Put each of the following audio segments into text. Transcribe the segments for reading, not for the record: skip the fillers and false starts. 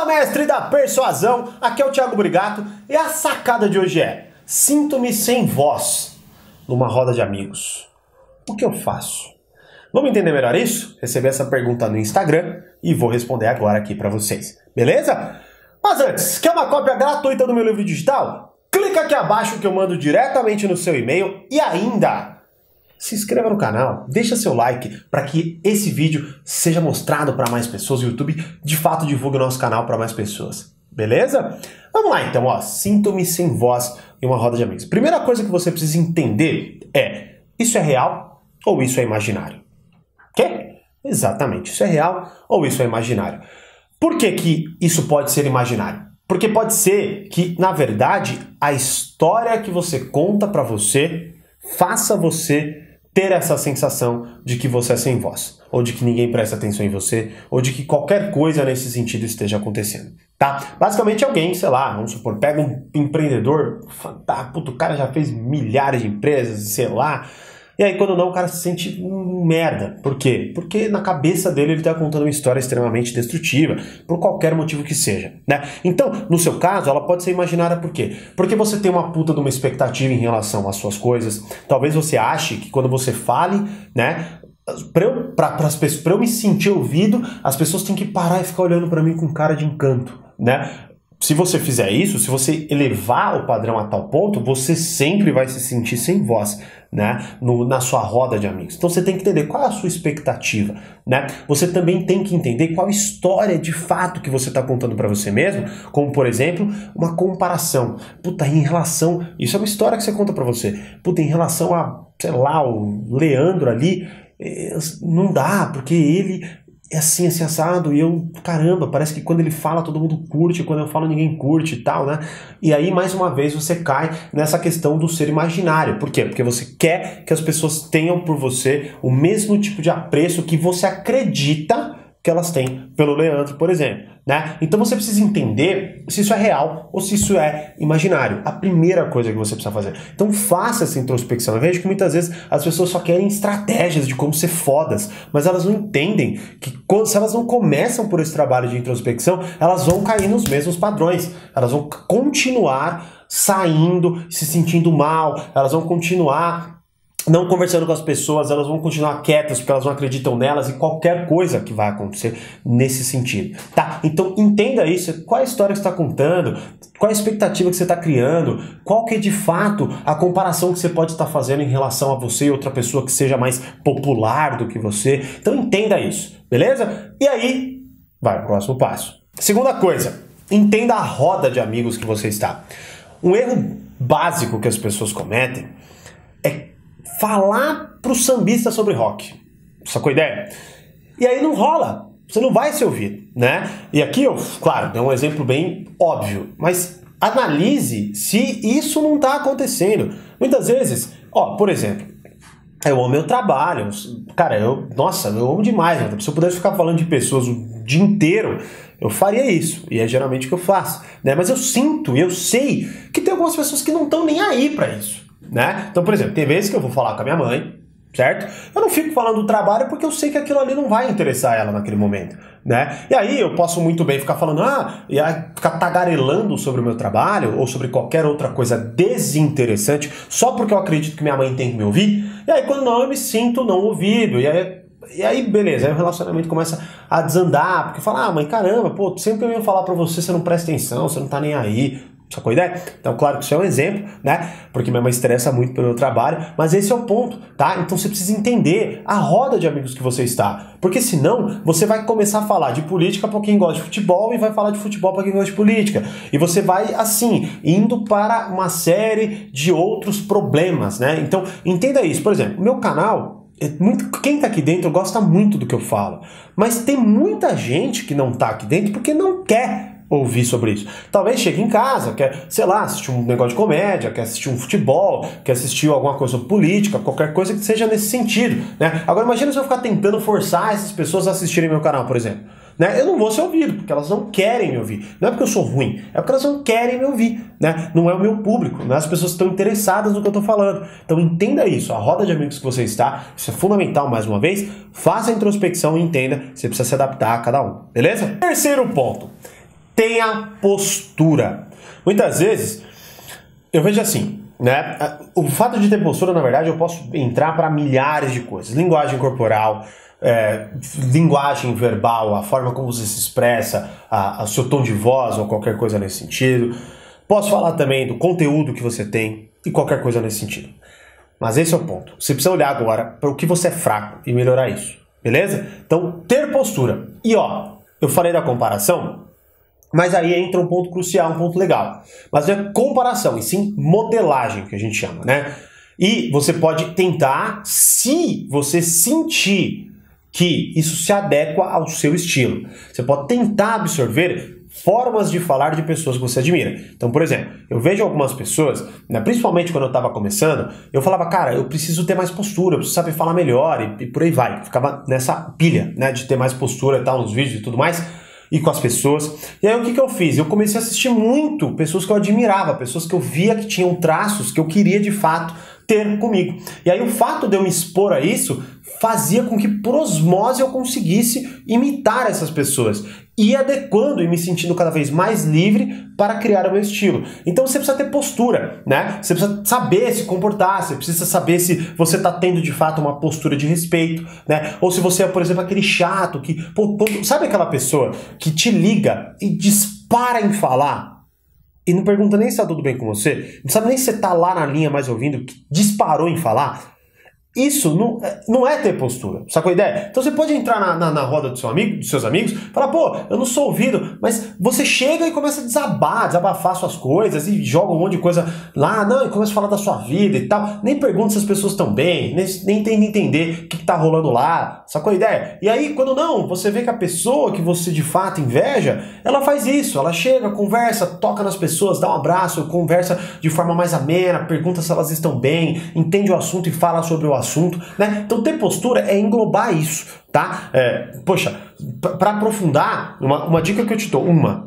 Fala, mestre da persuasão, aqui é o Thiago Brigato e a sacada de hoje é: sinto-me sem voz numa roda de amigos. O que eu faço? Vamos entender melhor isso? Recebi essa pergunta no Instagram e vou responder agora aqui pra vocês, beleza? Mas antes, quer uma cópia gratuita do meu livro digital? Clica aqui abaixo que eu mando diretamente no seu e-mail e ainda se inscreva no canal, deixa seu like para que esse vídeo seja mostrado para mais pessoas e o YouTube de fato divulgue o nosso canal para mais pessoas, beleza? Vamos lá então, ó, sinto-me sem voz em uma roda de amigos. Primeira coisa que você precisa entender é: isso é real ou isso é imaginário? Quê? Exatamente, isso é real ou isso é imaginário? Por que que isso pode ser imaginário? Porque pode ser que, na verdade, a história que você conta para você faça você ter essa sensação de que você é sem voz, ou de que ninguém presta atenção em você, ou de que qualquer coisa nesse sentido esteja acontecendo, tá? Basicamente alguém, sei lá, vamos supor, pega um empreendedor, tá, puto, o cara já fez milhares de empresas, sei lá, e aí quando não o cara se sente merda. Por quê? Porque na cabeça dele ele tá contando uma história extremamente destrutiva, por qualquer motivo que seja, né? Então, no seu caso, ela pode ser imaginária por quê? Porque você tem uma puta de uma expectativa em relação às suas coisas. Talvez você ache que quando você fale, né, pra eu me sentir ouvido, as pessoas têm que parar e ficar olhando pra mim com cara de encanto, né? Se você fizer isso, se você elevar o padrão a tal ponto, você sempre vai se sentir sem voz, né, na sua roda de amigos. Então você tem que entender qual é a sua expectativa, né? Você também tem que entender qual história de fato que você está contando para você mesmo, como por exemplo, uma comparação. Puta, em relação... Isso é uma história que você conta para você. Puta, em relação a, sei lá, o Leandro ali, não dá, porque ele... é assim, assim, assado, e eu, caramba, parece que quando ele fala todo mundo curte, quando eu falo ninguém curte e tal, né? E aí, mais uma vez, você cai nessa questão do ser imaginário. Por quê? Porque você quer que as pessoas tenham por você o mesmo tipo de apreço que você acredita que elas têm pelo Leandro, por exemplo, né? Então você precisa entender se isso é real ou se isso é imaginário. A primeira coisa que você precisa fazer. Então faça essa introspecção. Eu vejo que muitas vezes as pessoas só querem estratégias de como ser fodas, mas elas não entendem que se elas não começam por esse trabalho de introspecção, elas vão cair nos mesmos padrões. Elas vão continuar saindo, se sentindo mal, elas vão continuar não conversando com as pessoas, elas vão continuar quietas porque elas não acreditam nelas e qualquer coisa que vai acontecer nesse sentido, tá? Então entenda isso, qual é a história que você está contando, qual é a expectativa que você está criando, qual que é de fato a comparação que você pode estar fazendo em relação a você e outra pessoa que seja mais popular do que você. Então entenda isso, beleza? E aí, vai pro próximo passo. Segunda coisa, entenda a roda de amigos que você está. Um erro básico que as pessoas cometem é falar pro sambista sobre rock. Sacou a ideia? E aí não rola. Você não vai ser ouvido, né? E aqui eu, claro, dei um exemplo bem óbvio, mas analise se isso não tá acontecendo. Muitas vezes, ó, por exemplo, eu amo meu trabalho, cara, nossa, eu amo demais, né? Se eu pudesse ficar falando de pessoas o dia inteiro, eu faria isso, e é geralmente o que eu faço, né? Mas eu sinto, eu sei que tem algumas pessoas que não estão nem aí pra isso, né? Então, por exemplo, tem vezes que eu vou falar com a minha mãe, certo? Eu não fico falando do trabalho porque eu sei que aquilo ali não vai interessar ela naquele momento, né? E aí eu posso muito bem ficar falando, e aí ficar tagarelando sobre o meu trabalho ou sobre qualquer outra coisa desinteressante só porque eu acredito que minha mãe tem que me ouvir, e aí quando não eu me sinto não ouvido, e aí beleza, aí o relacionamento começa a desandar, porque fala, mãe, caramba, pô, sempre que eu venho falar pra você, você não presta atenção, você não tá nem aí. Sacou a ideia? Então, claro que isso é um exemplo, né? Porque minha mãe estressa muito pelo meu trabalho, mas esse é o ponto, tá? Então você precisa entender a roda de amigos que você está. Porque senão, você vai começar a falar de política para quem gosta de futebol e vai falar de futebol para quem gosta de política. E você vai, assim, indo para uma série de outros problemas, né? Então, entenda isso. Por exemplo, meu canal... quem tá aqui dentro gosta muito do que eu falo, mas tem muita gente que não tá aqui dentro porque não quer ouvir sobre isso. Talvez chegue em casa, quer, sei lá, assistir um negócio de comédia, quer assistir um futebol, quer assistir alguma coisa sobre política, qualquer coisa que seja nesse sentido, né? Agora imagina se eu ficar tentando forçar essas pessoas a assistirem meu canal, por exemplo. Né? Eu não vou ser ouvido, porque elas não querem me ouvir. Não é porque eu sou ruim, é porque elas não querem me ouvir, né? Não é o meu público, não é as pessoas que estão interessadas no que eu estou falando. Então entenda isso, a roda de amigos que você está, isso é fundamental mais uma vez. Faça a introspecção e entenda, você precisa se adaptar a cada um, beleza? Terceiro ponto, tenha postura. Muitas vezes, eu vejo assim, né? O fato de ter postura, na verdade, eu posso entrar para milhares de coisas. Linguagem corporal, linguagem verbal, a forma como você se expressa, o seu tom de voz ou qualquer coisa nesse sentido. Posso falar também do conteúdo que você tem e qualquer coisa nesse sentido. Mas esse é o ponto. Você precisa olhar agora para o que você é fraco e melhorar isso, beleza? Então, ter postura. E ó, eu falei da comparação, mas aí entra um ponto crucial, um ponto legal. Mas não é comparação, e sim modelagem, que a gente chama, né? E você pode tentar, se você sentir que isso se adequa ao seu estilo. Você pode tentar absorver formas de falar de pessoas que você admira. Então, por exemplo, eu vejo algumas pessoas, né, principalmente quando eu estava começando, eu falava, cara, eu preciso ter mais postura, eu preciso saber falar melhor e por aí vai. Eu ficava nessa pilha, né, de ter mais postura e tal, nos vídeos e tudo mais, e com as pessoas. E aí o que eu fiz? Eu comecei a assistir muito pessoas que eu admirava, pessoas que eu via que tinham traços que eu queria de fato ter comigo. E aí o fato de eu me expor a isso fazia com que por osmose eu conseguisse imitar essas pessoas, e adequando e me sentindo cada vez mais livre para criar o meu estilo. Então você precisa ter postura, né? Você precisa saber se comportar, você precisa saber se você está tendo de fato uma postura de respeito, né? Ou se você é, por exemplo, aquele chato que... sabe aquela pessoa que te liga e dispara em falar e não pergunta nem se está tudo bem com você, não sabe nem se você está lá na linha mais ouvindo, que disparou em falar? Isso não é ter postura, sacou a ideia? Então você pode entrar na roda do seu amigo, dos seus amigos, falar, pô, eu não sou ouvido, mas você chega e começa a desabafar suas coisas e joga um monte de coisa lá, não, e começa a falar da sua vida e tal, nem pergunta se as pessoas estão bem, nem tenta entender o que tá rolando lá, sacou a ideia? E aí, quando não, você vê que a pessoa que você de fato inveja, ela faz isso, ela chega, conversa, toca nas pessoas, dá um abraço, conversa de forma mais amena, pergunta se elas estão bem, entende o assunto e fala sobre o assunto, né? Então ter postura é englobar isso, tá? Poxa, para aprofundar, uma dica que eu te dou,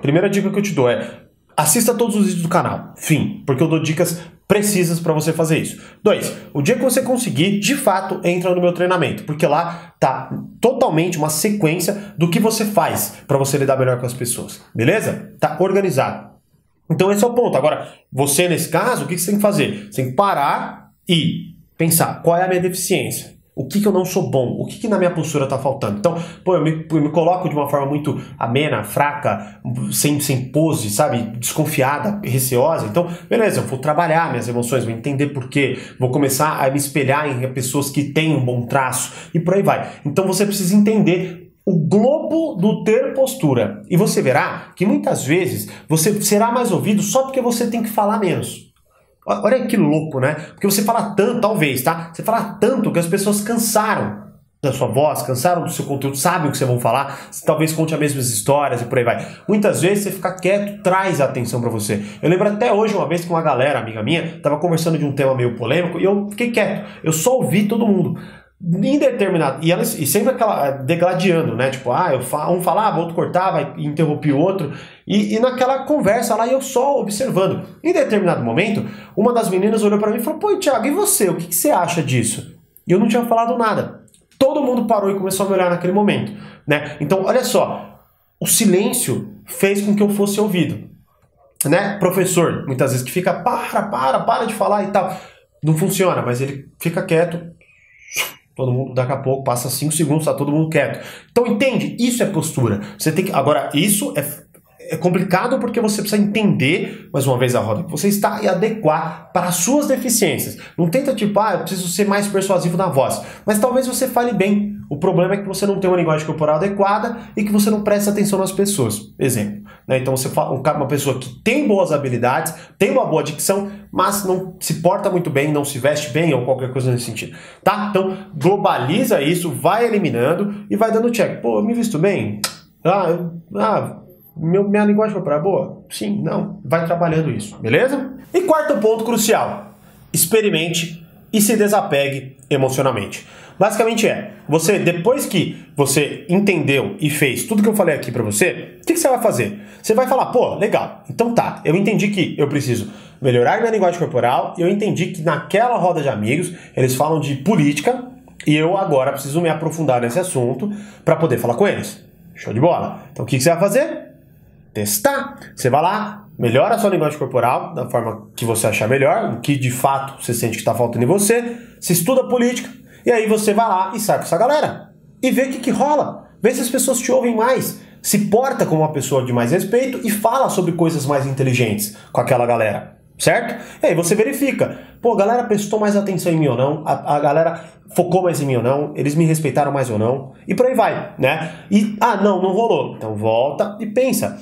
primeira dica que eu te dou é assista todos os vídeos do canal, fim, porque eu dou dicas precisas para você fazer isso. 2, o dia que você conseguir, de fato, entra no meu treinamento, porque lá tá totalmente uma sequência do que você faz para você lidar melhor com as pessoas, beleza? Tá organizado. Então esse é o ponto. Agora, você nesse caso, o que você tem que fazer? Você tem que parar e pensar, qual é a minha deficiência? O que eu não sou bom? O que na minha postura está faltando? Então, pô, eu me coloco de uma forma muito amena, fraca, sem pose, sabe? Desconfiada, receosa. Então, beleza, eu vou trabalhar minhas emoções, vou entender por quê, vou começar a me espelhar em pessoas que têm um bom traço e por aí vai. Então você precisa entender o globo do ter postura. E você verá que muitas vezes você será mais ouvido só porque você tem que falar menos. Olha que louco, né? Porque você fala tanto, talvez, tá? Você fala tanto que as pessoas cansaram da sua voz, cansaram do seu conteúdo, sabem o que você vai falar, talvez conte as mesmas histórias e por aí vai. Muitas vezes você ficar quieto traz a atenção pra você. Eu lembro até hoje, uma vez que uma galera, amiga minha, tava conversando de um tema meio polêmico e eu fiquei quieto. Eu só ouvi todo mundo. Indeterminado, e sempre aquela degladiando, né? Tipo, um falava, outro cortava, interrompia o outro, e naquela conversa lá eu só observando. Em determinado momento, uma das meninas olhou pra mim e falou: pô, Thiago, e você? O que você acha disso? E eu não tinha falado nada. Todo mundo parou e começou a me olhar naquele momento, né? Então, olha só, o silêncio fez com que eu fosse ouvido, né? Professor, muitas vezes, que fica, para de falar e tal. Não funciona, mas ele fica quieto. Todo mundo, daqui a pouco, passa 5 segundos, tá todo mundo quieto. Então, entende? Isso é postura. Você tem que... Agora, isso é complicado porque você precisa entender, mais uma vez, a roda que você está e adequar para as suas deficiências. Não tenta tipo, eu preciso ser mais persuasivo na voz. Mas talvez você fale bem. O problema é que você não tem uma linguagem corporal adequada e que você não presta atenção nas pessoas. Exemplo. Né? Então você fala uma pessoa que tem boas habilidades, tem uma boa dicção, mas não se porta muito bem, não se veste bem ou qualquer coisa nesse sentido. Tá? Então globaliza isso, vai eliminando e vai dando check. Pô, eu me visto bem? Minha linguagem corporal é boa? Sim, não. Vai trabalhando isso, beleza? E quarto ponto crucial. Experimente e se desapegue emocionalmente. Basicamente você, depois que você entendeu e fez tudo que eu falei aqui pra você, o que você vai fazer? Você vai falar, pô, legal, então tá, eu entendi que eu preciso melhorar minha linguagem corporal, eu entendi que naquela roda de amigos eles falam de política e eu agora preciso me aprofundar nesse assunto pra poder falar com eles. Show de bola. Então o que você vai fazer? testar. Você vai lá, melhora a sua linguagem corporal da forma que você achar melhor, o que de fato você sente que está faltando em você, se estuda política, e aí você vai lá e sai com essa galera. E vê o que rola. Vê se as pessoas te ouvem mais. Se porta como uma pessoa de mais respeito e fala sobre coisas mais inteligentes com aquela galera. Certo? E aí você verifica. Pô, a galera prestou mais atenção em mim ou não? A galera focou mais em mim ou não? Eles me respeitaram mais ou não? E por aí vai, né? E, não rolou. Então volta e pensa.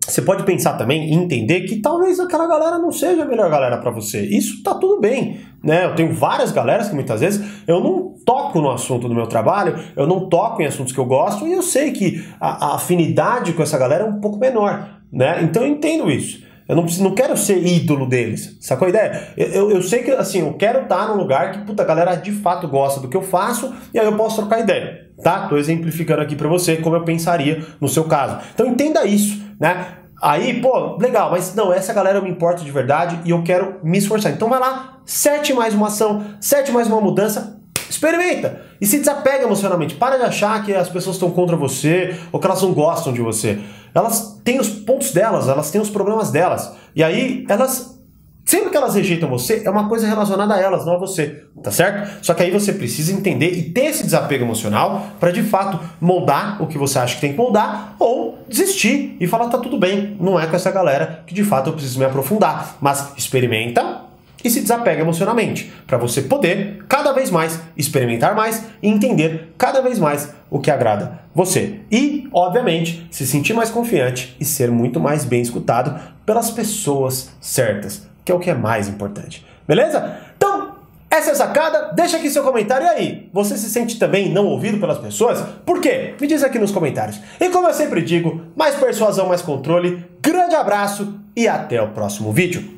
Você pode pensar também e entender que talvez aquela galera não seja a melhor galera para você. Isso tá tudo bem, né? Eu tenho várias galeras que muitas vezes eu não toco no assunto do meu trabalho, eu não toco em assuntos que eu gosto e eu sei que a afinidade com essa galera é um pouco menor, né? Então eu entendo isso. Eu não quero ser ídolo deles, sacou a ideia? Eu sei que, assim, eu quero estar num lugar que, puta, a galera de fato gosta do que eu faço e aí eu posso trocar ideia, tá? Tô exemplificando aqui pra você como eu pensaria no seu caso. Então entenda isso, né? Aí, pô, legal, mas não, essa galera eu me importo de verdade e eu quero me esforçar. Então vai lá, sete mais uma ação, sete mais uma mudança, experimenta e se desapega emocionalmente. Para de achar que as pessoas estão contra você ou que elas não gostam de você. Elas têm os pontos delas, elas têm os problemas delas. E aí, sempre que elas rejeitam você, é uma coisa relacionada a elas, não a você, tá certo? Só que aí você precisa entender e ter esse desapego emocional para de fato moldar o que você acha que tem que moldar ou desistir e falar, tá tudo bem, não é com essa galera que de fato eu preciso me aprofundar. Mas experimenta e se desapega emocionalmente, para você poder cada vez mais experimentar mais e entender cada vez mais o que agrada você. E, obviamente, se sentir mais confiante e ser muito mais bem escutado pelas pessoas certas, que é o que é mais importante. Beleza? Então, essa é a sacada. Deixa aqui seu comentário. E aí, você se sente também não ouvido pelas pessoas? Por quê? Me diz aqui nos comentários. E como eu sempre digo, mais persuasão, mais controle. Grande abraço e até o próximo vídeo.